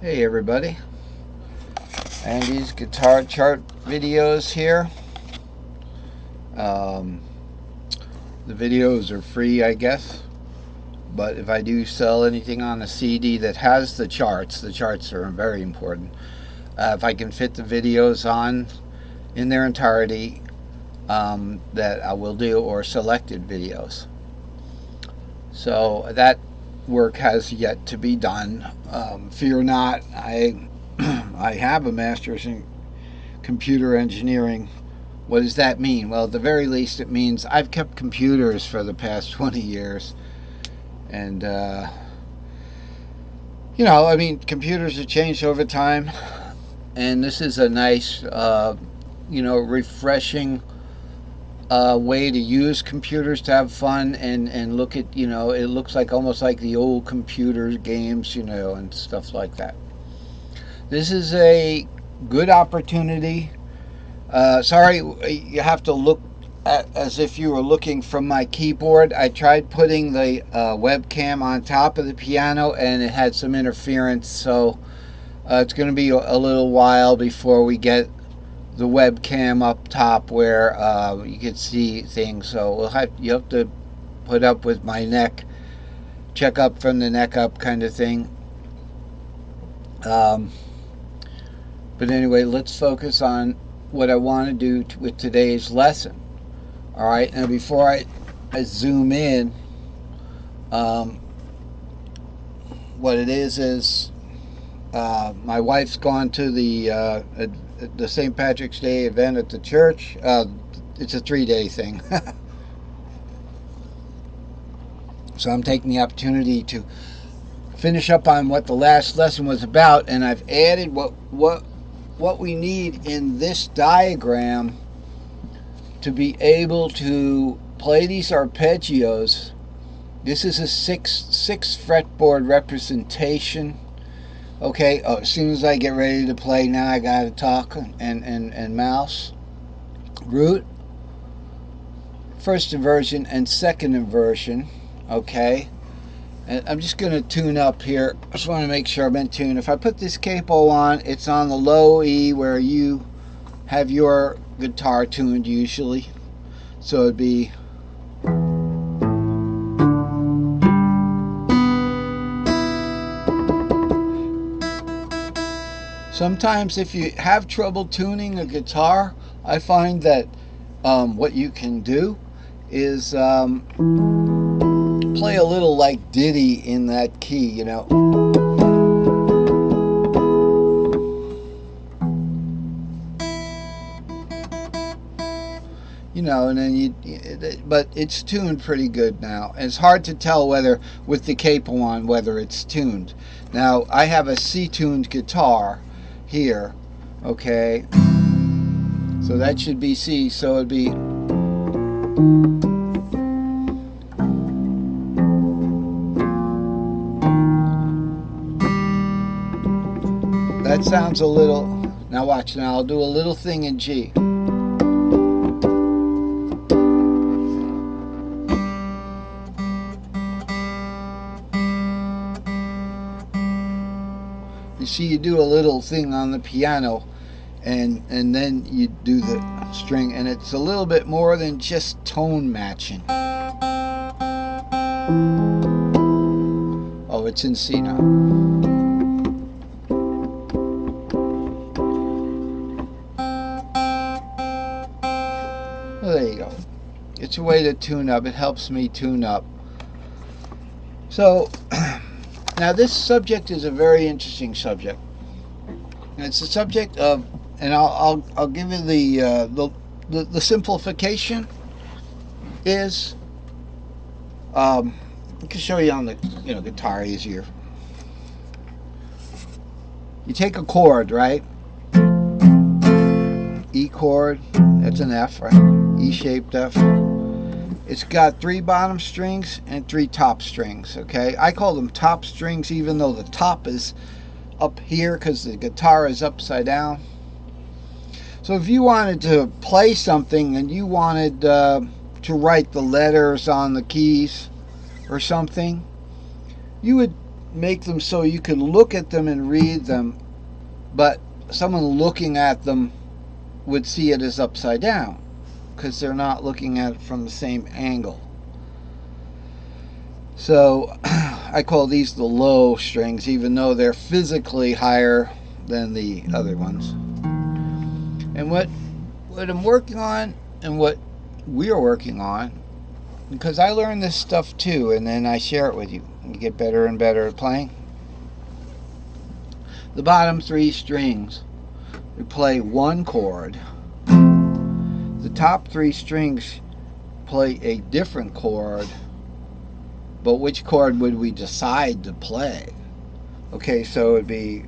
Hey everybody, Andy's guitar chart videos here. Um, the videos are free, I guess, but if I do sell anything on a CD that has the charts are very important. If I can fit the videos on in their entirety, that I will do, or selected videos. So that work has yet to be done. Fear not, I have a master's in computer engineering. What does that mean? Well, at the very least, it means I've kept computers for the past 20 years. And, I mean, computers have changed over time. And this is a nice, refreshing way to use computers to have fun and look at, it looks like almost like the old computer games, and stuff like that. This is a good opportunity. Sorry, you have to look as if you were looking from my keyboard. I tried putting the webcam on top of the piano and it had some interference, so it's going to be a little while before we get the webcam up top where you can see things. So you have to put up with my neck, check up from the neck up kind of thing. But anyway, let's focus on what I want to do with today's lesson. All right, now before I zoom in, what it is my wife's gone to the St. Patrick's Day event at the church. It's a 3-day thing. So I'm taking the opportunity to finish up on what the last lesson was about, and I've added what we need in this diagram to be able to play these arpeggios. This is a six fretboard representation. Okay, as soon as I get ready to play, now I gotta talk and mouse. Root, first inversion and second inversion. Okay, and I'm just going to tune up here. I just want to make sure I'm in tune. If I put this capo on, it's on the low E where you have your guitar tuned usually. So it'd be sometimes if you have trouble tuning a guitar, I find that what you can do is play a little like Diddy in that key, and then but it's tuned pretty good now. And it's hard to tell whether with the capo on whether it's tuned. Now I have a C-tuned guitar here, okay, so that should be C, so it'd be that sounds a little. Now watch, now I'll do a little thing in G. You see, you do a little thing on the piano and then you do the string, and it's a little bit more than just tone matching. Oh, it's in C now. Well, there you go. It's a way to tune up. It helps me tune up. So now this subject is a very interesting subject. And it's the subject of, and I'll give you the simplification is I can show you on the guitar easier. You take a chord, right? E chord, that's an F, right? E-shaped F. It's got 3 bottom strings and 3 top strings, okay? I call them top strings even though the top is up here because the guitar is upside down. So if you wanted to play something and you wanted to write the letters on the keys or something, you would make them so you can look at them and read them, but someone looking at them would see it as upside down because they're not looking at it from the same angle. So I call these the low strings, even though they're physically higher than the other ones. And what I'm working on, and what we're working on, because I learned this stuff too, and then I share it with you, and you get better and better at playing. The bottom 3 strings, we play one chord. The top 3 strings play a different chord, but which chord would we decide to play? Okay, so it'd be,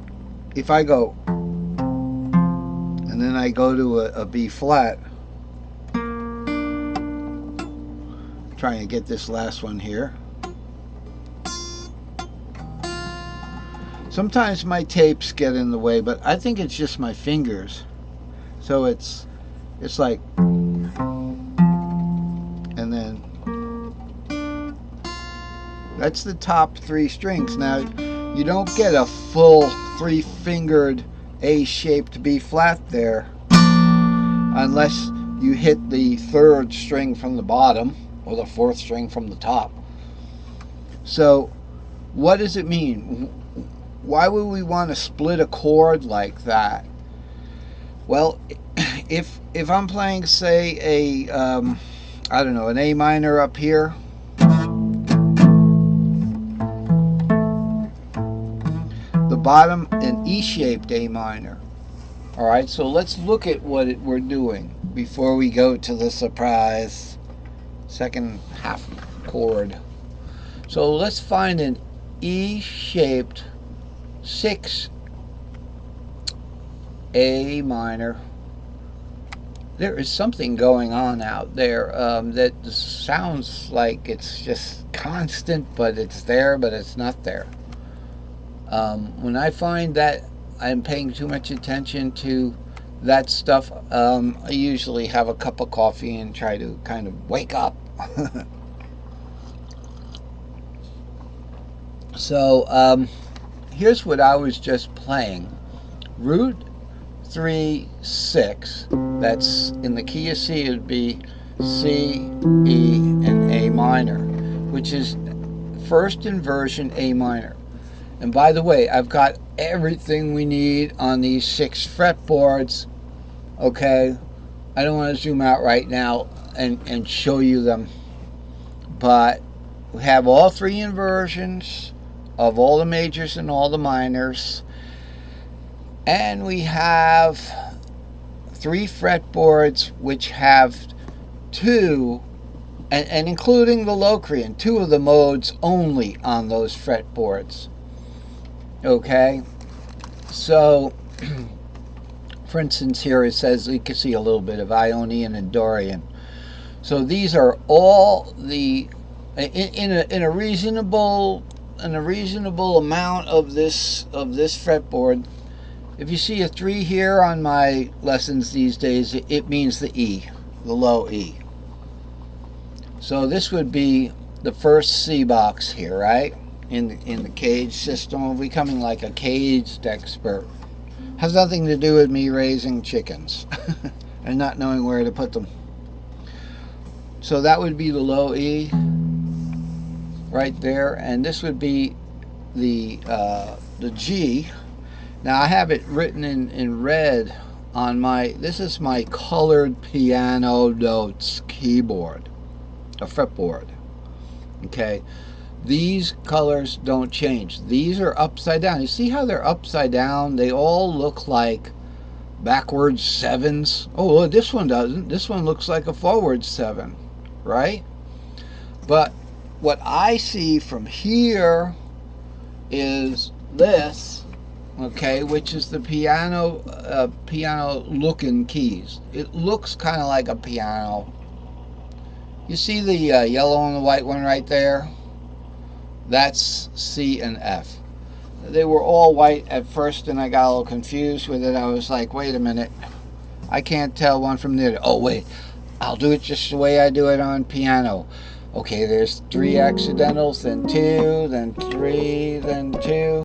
if I go, and then I go to a B flat, trying to get this last one here. Sometimes my tapes get in the way, but I think it's just my fingers. So it's like, and then that's the top 3 strings. Now you don't get a full 3-fingered A-shaped B flat there unless you hit the 3rd string from the bottom or the 4th string from the top. So what does it mean? Why would we want to split a chord like that? Well, if I'm playing, say, a I don't know, an A minor up here, the bottom an E-shaped A minor. All right, so let's look at what we're doing before we go to the surprise second half chord. So let's find an E-shaped 6 A minor. There is something going on out there that sounds like it's just constant, but it's there, but it's not there. When I find that I'm paying too much attention to that stuff, I usually have a cup of coffee and try to kind of wake up. So here's what I was just playing. Root 3, 6. That's in the key of C. It would be C, E, and A minor, which is first inversion A minor. And by the way, I've got everything we need on these 6 fretboards. Okay, I don't want to zoom out right now and show you them, but we have all 3 inversions of all the majors and all the minors, and we have 3 fretboards which have 2, and including the Locrian, 2 of the modes only on those fretboards. Okay, so for instance here it says, you can see a little bit of Ionian and Dorian. So these are all the in a reasonable amount of this fretboard. If you see a 3 here on my lessons these days, it means the E, the low E. So this would be the first C box here, right? In the cage system. I'm becoming like a caged expert. Has nothing to do with me raising chickens and not knowing where to put them. So that would be the low E right there, and this would be the G. Now I have it written in red on my, this is my colored piano notes keyboard, a fretboard. Okay, these colors don't change. These are upside down. You see how they're upside down? They all look like backwards 7s. Oh, well, this one doesn't. This one looks like a forward 7, right? But what I see from here is this, okay, which is the piano looking keys. It looks kind of like a piano. You see the yellow and the white one right there? That's C and F. They were all white at first, and I got a little confused with it. I was like, wait a minute, I can't tell one from the other. Oh wait, I'll do it just the way I do it on piano. Okay, there's three accidentals, then two, then three, then two.